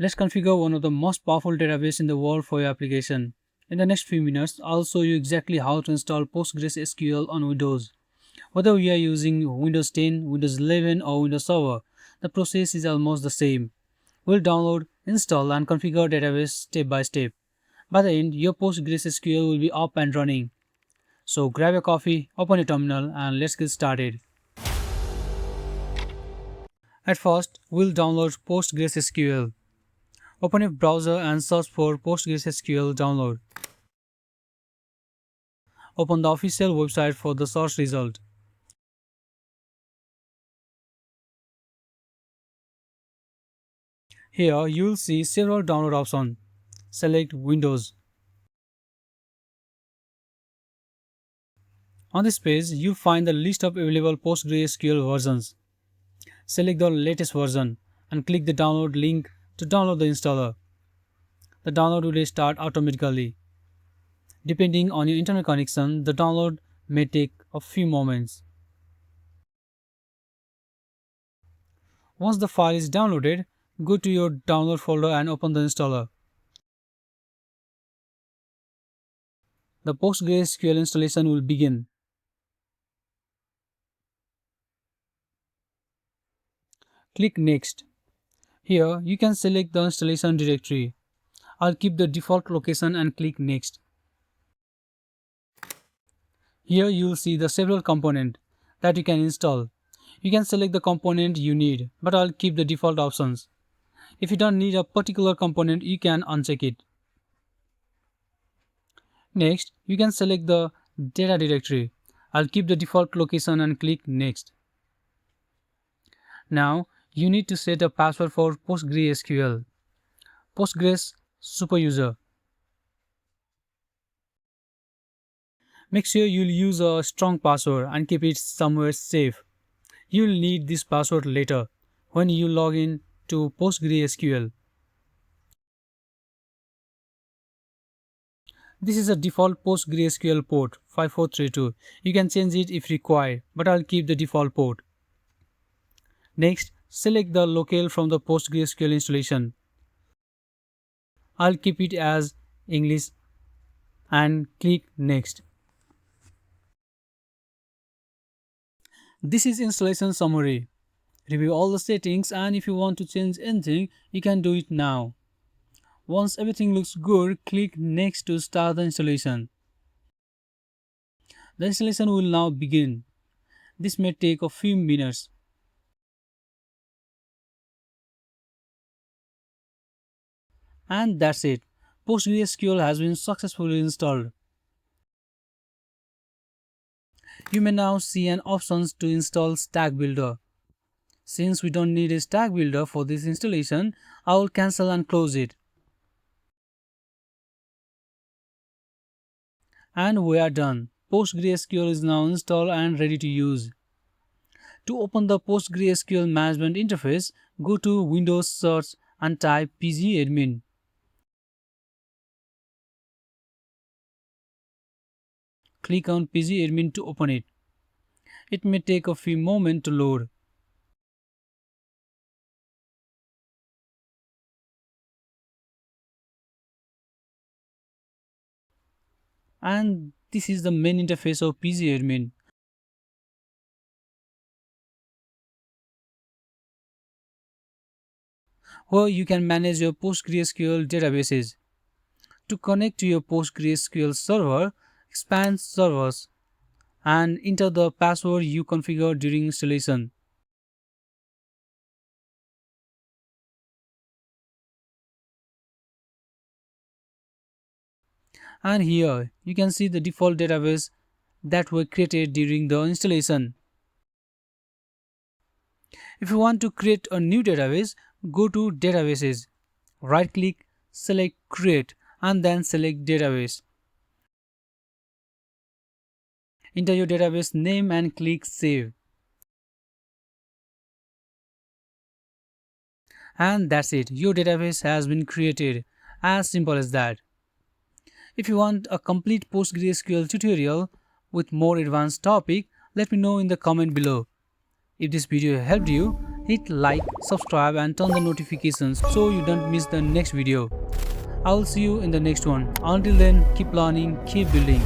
Let's configure one of the most powerful databases in the world for your application. In the next few minutes, I'll show you exactly how to install PostgreSQL on Windows. Whether we are using Windows 10, Windows 11 or Windows Server, the process is almost the same. We'll download, install and configure database step by step. By the end, your PostgreSQL will be up and running. So grab a coffee, open a terminal and let's get started. At first, we'll download PostgreSQL. Open a browser and search for PostgreSQL download. Open the official website for the search result. Here you will see several download options. Select Windows. On this page, you find the list of available PostgreSQL versions. Select the latest version and click the download link to download the installer. The download will start automatically. Depending on your internet connection, the download may take a few moments. Once the file is downloaded, go to your download folder and open the installer. The PostgreSQL installation will begin. Click Next. Here you can select the installation directory. I'll keep the default location and click Next. Here you will see the several components that you can install. You can select the component you need, but I'll keep the default options. If you don't need a particular component, you can uncheck it. Next, you can select the data directory. I'll keep the default location and click Next. Now, you need to set a password for PostgreSQL. Postgres superuser. Make sure you'll use a strong password and keep it somewhere safe. You'll need this password later when you log in to PostgreSQL. This is a default PostgreSQL port 5432. You can change it if required, but I'll keep the default port. Next, select the locale from the PostgreSQL installation. I'll keep it as English and click Next. This is installation summary. Review all the settings and if you want to change anything, you can do it now. Once everything looks good, click Next to start the installation. The installation will now begin. This may take a few minutes. And that's it. PostgreSQL has been successfully installed. You may now see an option to install Stack Builder. Since we don't need a Stack Builder for this installation, I will cancel and close it. And we are done. PostgreSQL is now installed and ready to use. To open the PostgreSQL management interface, go to Windows Search and type PgAdmin. Click on PgAdmin to open it. It may take a few moments to load. And this is the main interface of PgAdmin. Where you can manage your PostgreSQL databases. To connect to your PostgreSQL server, expand servers and enter the password you configured during installation. And here you can see the default database that were created during the installation. If you want to create a new database, go to Databases, right click, select Create and then select Database. Enter your database name and click Save. And that's it, your database has been created. As simple as that. If you want a complete PostgreSQL tutorial with more advanced topic, let me know in the comment below. If this video helped you, Hit like, subscribe and turn the notifications so you don't miss the next video. I will see you in the next one. Until then, keep learning, keep building.